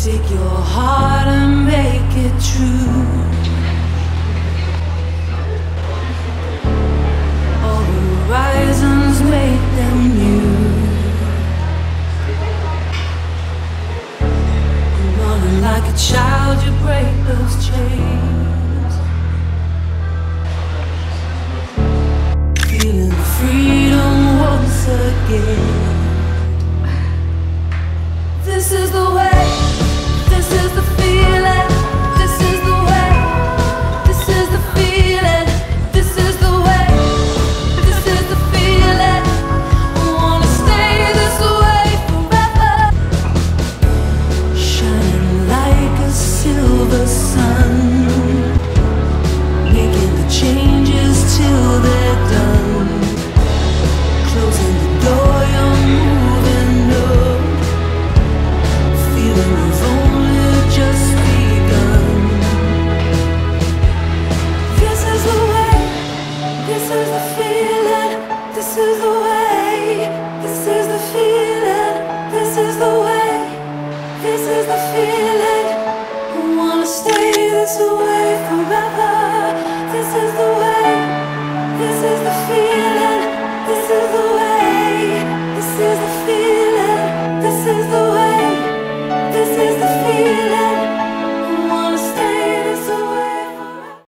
Take your heart and make it true. All horizons, make them new. Running like a child, you break those chains. Feeling freedom once again. This is the way. This is the feeling, this is the way, this is the feeling, this is the way, this is the feeling. I wanna stay this way forever. Shining like a silver sun, making the changes till they're done. Closing the door, you're moving up. Feeling you've only just begun. This is the way, this is the feeling, this is the